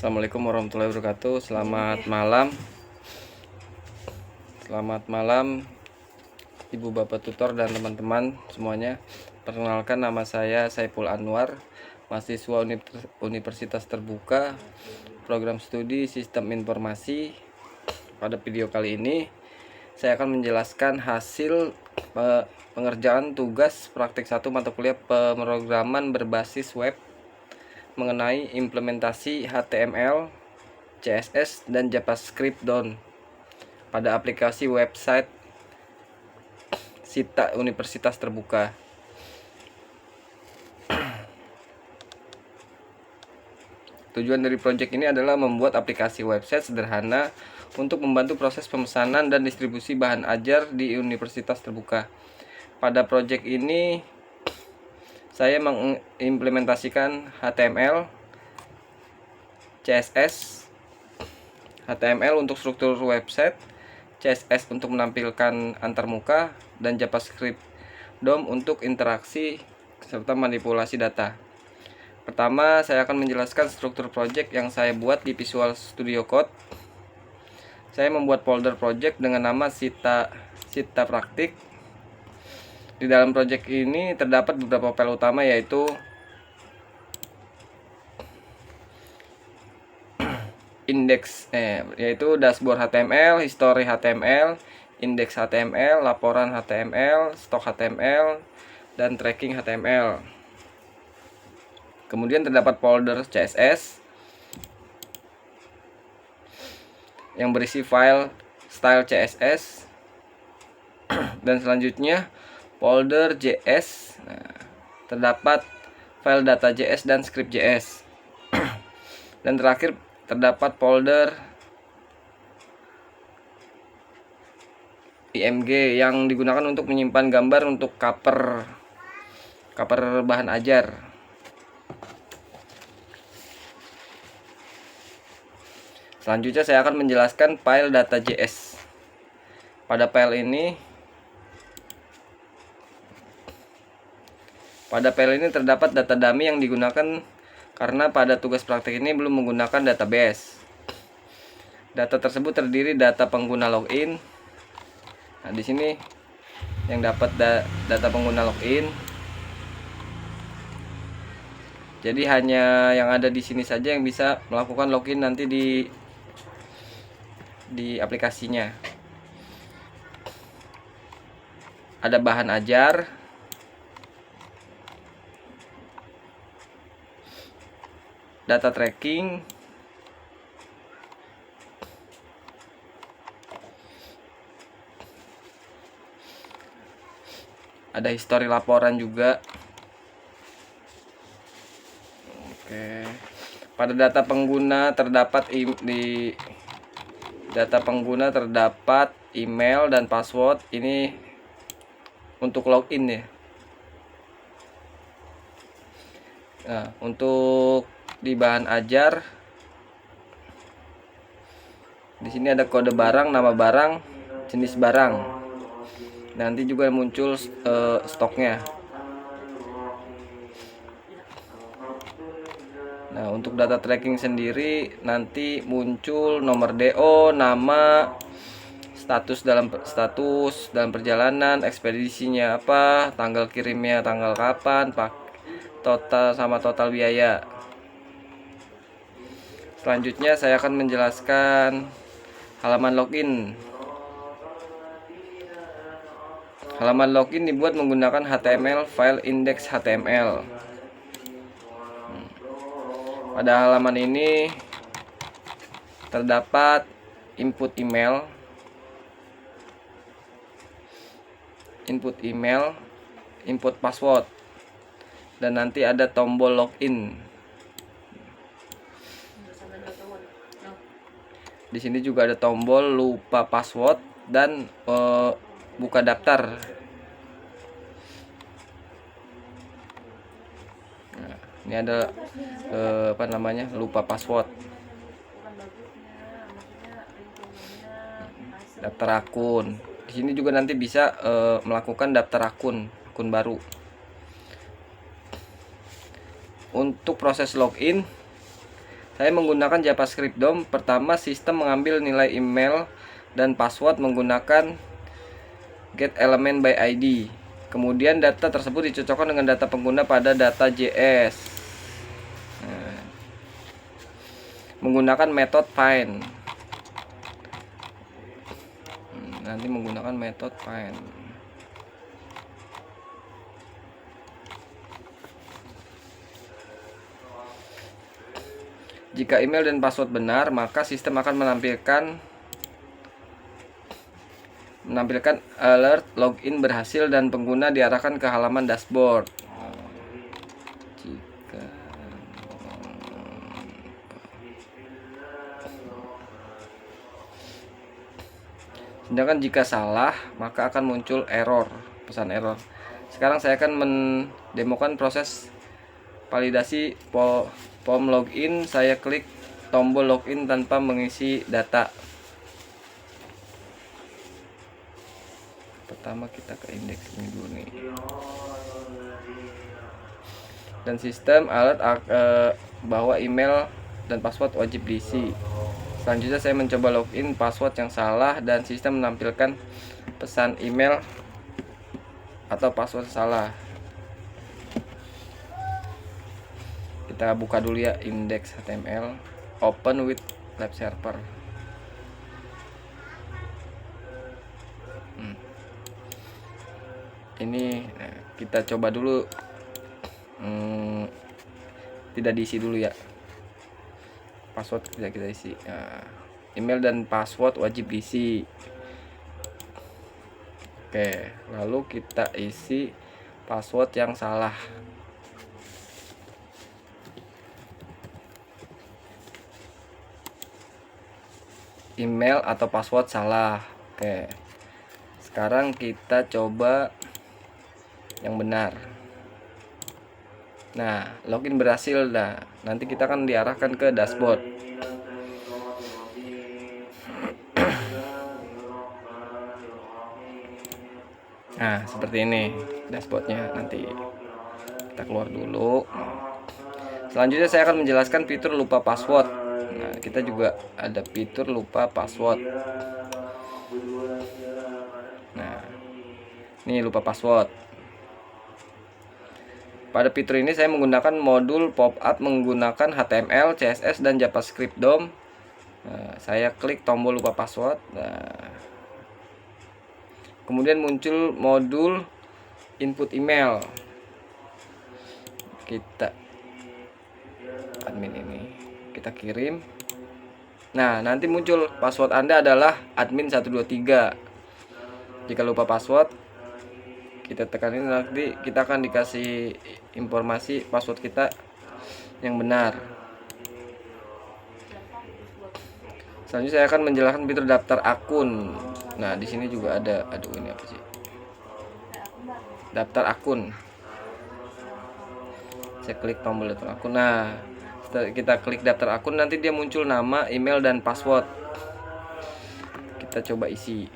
Assalamualaikum warahmatullahi wabarakatuh. Selamat malam Ibu Bapak tutor dan teman-teman semuanya. Perkenalkan, nama saya Saiful Anwar, mahasiswa Universitas Terbuka, program studi Sistem Informasi. Pada video kali ini saya akan menjelaskan hasil pengerjaan tugas praktik 1 mata kuliah pemrograman berbasis web mengenai implementasi HTML, CSS, dan JavaScript pada aplikasi website Sita Universitas Terbuka. Tujuan dari proyek ini adalah membuat aplikasi website sederhana untuk membantu proses pemesanan dan distribusi bahan ajar di Universitas Terbuka. Pada proyek ini saya mengimplementasikan HTML, CSS, HTML untuk struktur website, CSS untuk menampilkan antarmuka, dan JavaScript DOM untuk interaksi serta manipulasi data. Pertama, saya akan menjelaskan struktur project yang saya buat di Visual Studio Code. Saya membuat folder project dengan nama Sita Praktik. Di dalam project ini terdapat beberapa file utama, yaitu yaitu dashboard HTML, history HTML, index HTML, laporan HTML, stok HTML, dan tracking HTML. Kemudian terdapat folder CSS yang berisi file style CSS, dan selanjutnya folder JS. Terdapat file data.js dan script.js. Dan terakhir terdapat folder IMG yang digunakan untuk menyimpan gambar untuk cover bahan ajar. Selanjutnya saya akan menjelaskan file data.js. Pada file ini terdapat data dummy yang digunakan karena pada tugas praktik ini belum menggunakan database. Data tersebut terdiri data pengguna login. Nah, di sini yang dapat data pengguna login. Jadi hanya yang ada di sini saja yang bisa melakukan login nanti di aplikasinya. Ada bahan ajar, data tracking, ada histori laporan juga. Oke. Pada data pengguna terdapat email dan password. Ini untuk login ya. Nah, untuk di bahan ajar, di sini ada kode barang, nama barang, jenis barang. Nanti juga muncul stoknya. Nah, untuk data tracking sendiri nanti muncul nomor DO, nama, status dalam perjalanan, ekspedisinya apa, tanggal kirimnya tanggal kapan, total biaya. Selanjutnya saya akan menjelaskan halaman login. Halaman login dibuat menggunakan HTML file index HTML. Pada halaman ini terdapat input email, input password, dan nanti ada tombol login. Di sini juga ada tombol lupa password dan buka daftar. Nah, ini ada lupa password, daftar akun. Di sini juga nanti bisa melakukan daftar akun baru. Untuk proses login Saya menggunakan JavaScript DOM. Pertama, sistem mengambil nilai email dan password menggunakan getElementById. Kemudian data tersebut dicocokkan dengan data pengguna pada data.js. Menggunakan metode find. Nanti menggunakan metode find. Jika email dan password benar, maka sistem akan menampilkan alert login berhasil dan pengguna diarahkan ke halaman dashboard. Sedangkan jika salah, maka akan muncul error, pesan error. Sekarang saya akan mendemokan proses validasi form login. Saya klik tombol login tanpa mengisi data. Pertama kita ke indeks ini dulu nih. Dan sistem alert bahwa email dan password wajib diisi. Selanjutnya saya mencoba login password yang salah dan sistem menampilkan pesan email atau password salah. Kita buka dulu ya index.html, open with web server. Ini kita coba dulu, tidak diisi dulu ya, password tidak kita isi. Email dan password wajib diisi. Oke, lalu kita isi password yang salah. Email atau password salah. Oke, sekarang kita coba yang benar. Nah, login berhasil. Nah, nanti kita akan diarahkan ke dashboard. Nah, seperti ini dashboardnya. Nanti kita keluar dulu. Selanjutnya saya akan menjelaskan fitur lupa password. Nah, kita juga ada fitur lupa password. Nah, ini lupa password. Pada fitur ini saya menggunakan modul pop-up menggunakan HTML, CSS, dan JavaScript DOM. Nah, saya klik tombol lupa password. Nah, kemudian muncul modul input email. Kita admin ini kita kirim. Nah, nanti muncul password Anda adalah admin123. Jika lupa password, kita tekan ini, nanti kita akan dikasih informasi password kita yang benar. Selanjutnya saya akan menjelaskan fitur daftar akun. Nah, di sini juga ada, aduh ini apa sih? Daftar akun. Saya klik tombol daftar akun. Nah, setelah kita klik daftar akun, nanti dia muncul nama, email, dan password. Kita coba isi.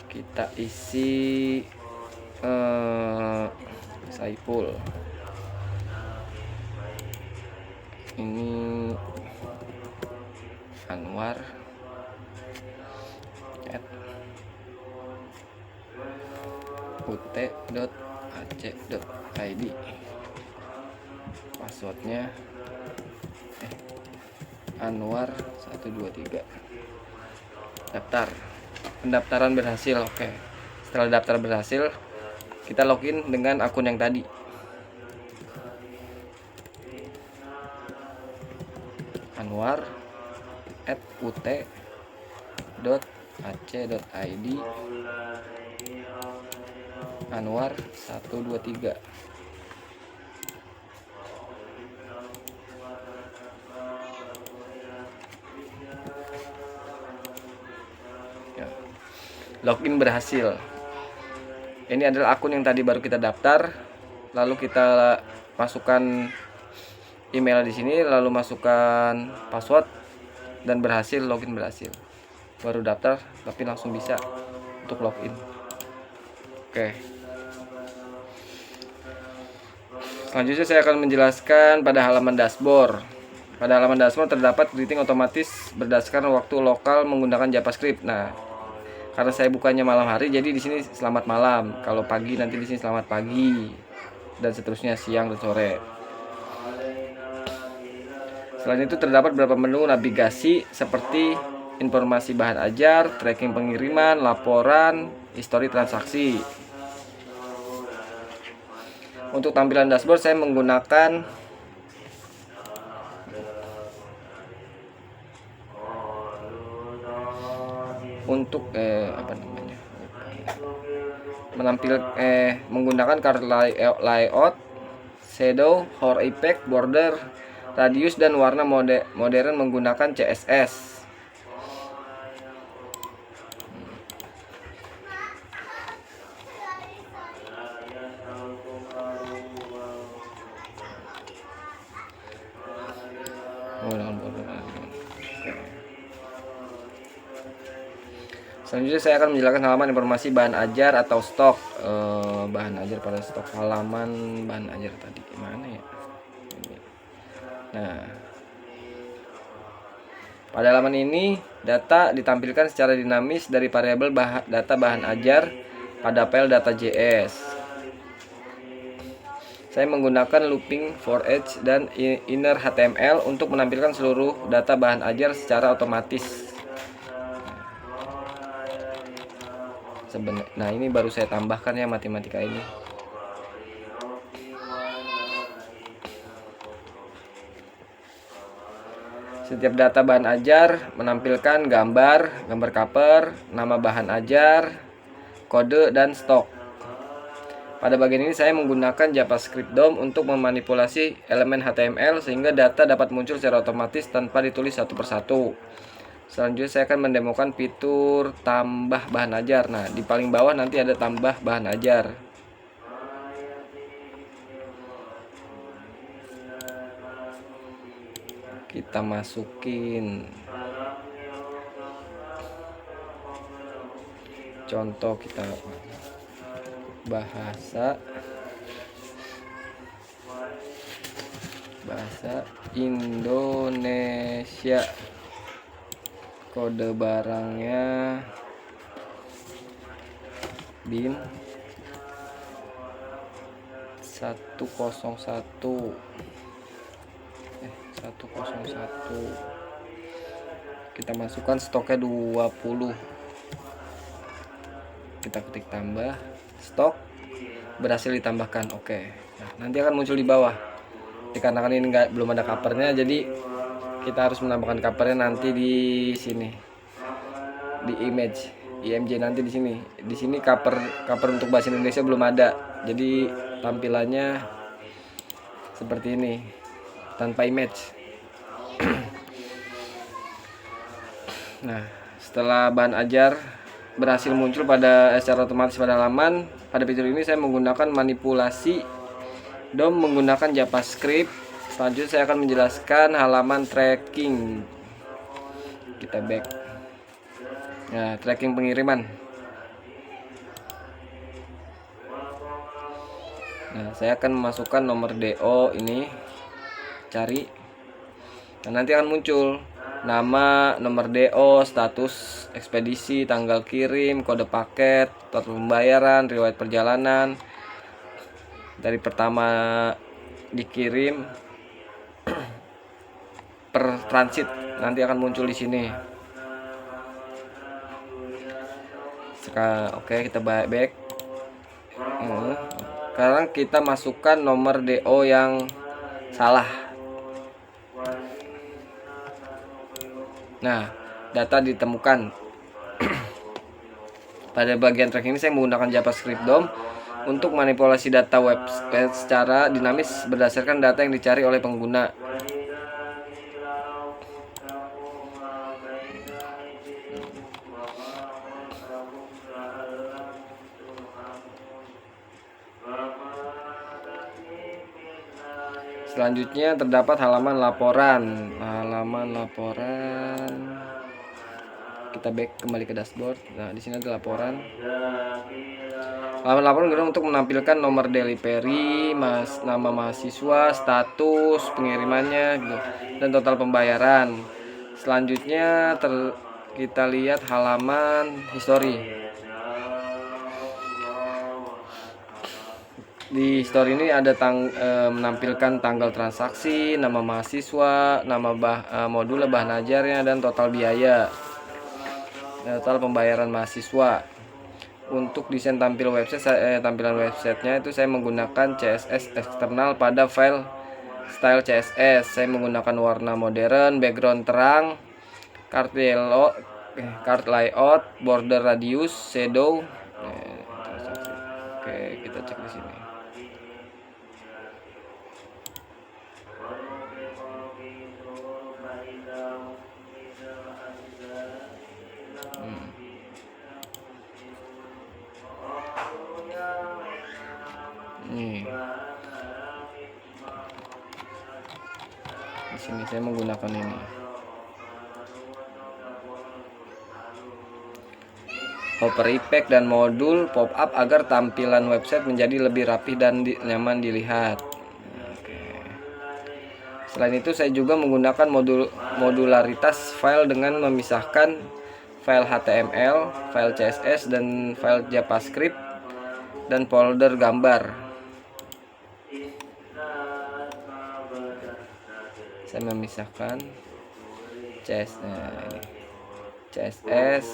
Kita isi Saiful. Ini Anwar ut.ac.id. Passwordnya Anwar 123. Daftar. Pendaftaran berhasil. Oke. Setelah daftar berhasil, kita login dengan akun yang tadi. Anwar@ut.ac.id. Anwar 123. Ya. Login berhasil. Ini adalah akun yang tadi baru kita daftar. Lalu kita masukkan email di sini, lalu masukkan password, dan berhasil, login berhasil. Baru daftar tapi langsung bisa untuk login. Oke. Selanjutnya saya akan menjelaskan pada halaman dashboard. Pada halaman dashboard terdapat greeting otomatis berdasarkan waktu lokal menggunakan JavaScript. Nah, karena saya bukanya malam hari, jadi di sini selamat malam. Kalau pagi nanti di sini selamat pagi, dan seterusnya siang dan sore. Selain itu terdapat beberapa menu navigasi seperti informasi bahan ajar, tracking pengiriman, laporan, histori transaksi. Untuk tampilan dashboard saya menggunakan untuk menggunakan card layout, shadow, hover effect, border, radius, dan warna modern menggunakan CSS. Selanjutnya saya akan menjelaskan halaman informasi bahan ajar atau stok. Bahan ajar pada stok, halaman bahan ajar tadi gimana ya? Nah, pada halaman ini data ditampilkan secara dinamis dari variabel data bahan ajar pada file data.js. Saya menggunakan looping for each dan inner HTML untuk menampilkan seluruh data bahan ajar secara otomatis. Nah, ini baru saya tambahkan ya matematika ini. Setiap data bahan ajar menampilkan gambar cover, nama bahan ajar, kode, dan stok. Pada bagian ini saya menggunakan JavaScript DOM untuk memanipulasi elemen HTML sehingga data dapat muncul secara otomatis tanpa ditulis satu persatu. Selanjutnya saya akan mendemokan fitur tambah bahan ajar. Nah, di paling bawah nanti ada tambah bahan ajar. Kita masukin contoh, kita bahasa Indonesia, kode barangnya BIN 101. Kita masukkan stoknya 20. Kita ketik tambah stok, berhasil ditambahkan. Oke. Nah, nanti akan muncul di bawah. Dikarenakan ini belum ada covernya, jadi kita harus menambahkan covernya nanti di sini, di img nanti di sini. Di sini cover untuk bahasa Indonesia belum ada, jadi tampilannya seperti ini tanpa image. Nah, setelah bahan ajar berhasil muncul secara otomatis pada halaman, pada fitur ini saya menggunakan manipulasi DOM menggunakan JavaScript. Selanjutnya saya akan menjelaskan halaman tracking. Kita back. Nah, tracking pengiriman. Nah, saya akan memasukkan nomor DO ini, cari. Nah, nanti akan muncul nama, nomor DO, status ekspedisi, tanggal kirim, kode paket, total pembayaran, riwayat perjalanan dari pertama dikirim per transit, nanti akan muncul di sini. Oke, kita back. Sekarang kita masukkan nomor DO yang salah. Nah, data ditemukan. Pada bagian tracking ini saya menggunakan JavaScript DOM untuk manipulasi data website secara dinamis berdasarkan data yang dicari oleh pengguna. Selanjutnya terdapat halaman laporan. Kita back kembali ke dashboard. Nah, di sini ada laporan. Halaman laporan digunakan untuk menampilkan nomor delivery, nama mahasiswa, status pengirimannya gitu, dan total pembayaran. Selanjutnya kita lihat halaman history. Di history ini ada menampilkan tanggal transaksi, nama mahasiswa, nama modul bahan ajarnya, dan total biaya, total pembayaran mahasiswa. Untuk desain tampilan websitenya itu saya menggunakan CSS eksternal pada file style CSS. Saya menggunakan warna modern, background terang, card layout, border radius, shadow. Oke, kita cek di sini. Nih. Di sini saya menggunakan ini. Hopper effect dan modul pop-up agar tampilan website menjadi lebih rapi dan nyaman dilihat. Oke. Selain itu saya juga menggunakan modularitas file dengan memisahkan file HTML, file CSS, dan file JavaScript dan folder gambar. Saya memisahkan CSS,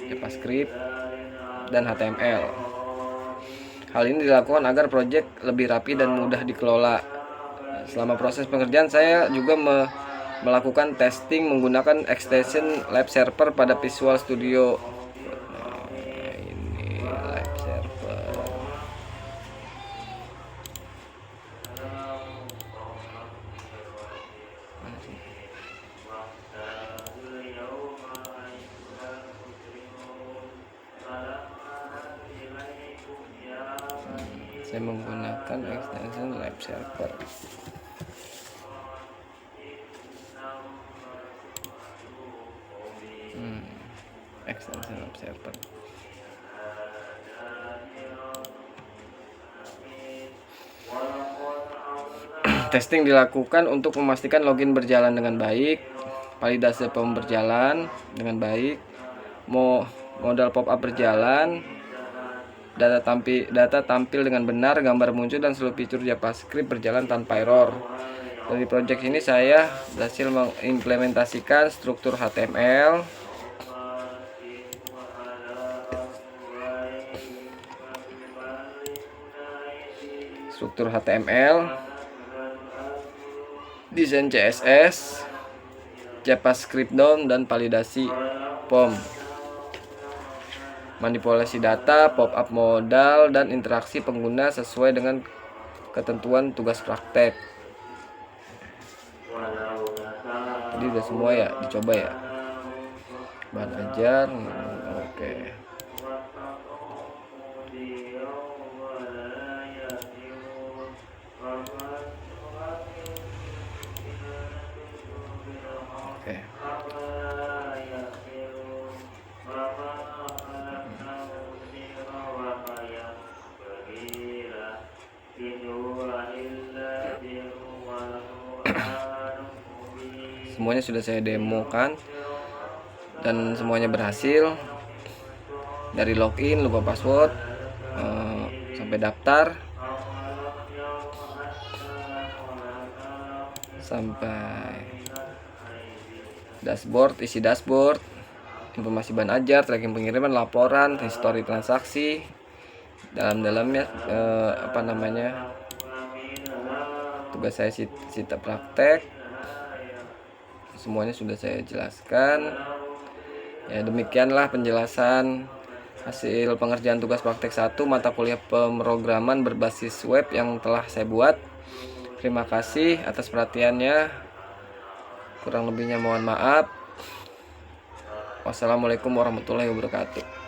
JavaScript, dan HTML. Hal ini dilakukan agar proyek lebih rapi dan mudah dikelola. Selama proses pengerjaan saya juga melakukan testing menggunakan extension Live Server pada Visual Studio. Ini Live Server. Saya menggunakan extension Live Server. Extension Live Server. Testing dilakukan untuk memastikan login berjalan dengan baik, validasi form berjalan dengan baik, modal pop-up berjalan, data tampil dengan benar, gambar muncul, dan seluruh fitur JavaScript berjalan tanpa error. Dari project ini saya berhasil mengimplementasikan struktur HTML, desain CSS, JavaScript DOM, dan validasi form, manipulasi data, pop-up modal, dan interaksi pengguna sesuai dengan ketentuan tugas praktek. Jadi udah semua ya, dicoba ya. Bahan ajar, oke. Semuanya sudah saya demokan dan semuanya berhasil, dari login, lupa password, sampai daftar, sampai dashboard, isi dashboard, informasi bahan ajar, tracking pengiriman, laporan, histori transaksi, dalamnya tugas saya sita praktek. Semuanya sudah saya jelaskan. Ya, demikianlah penjelasan hasil pengerjaan tugas praktek 1 mata kuliah pemrograman berbasis web yang telah saya buat. Terima kasih atas perhatiannya. Kurang lebihnya mohon maaf. Wassalamualaikum warahmatullahi wabarakatuh.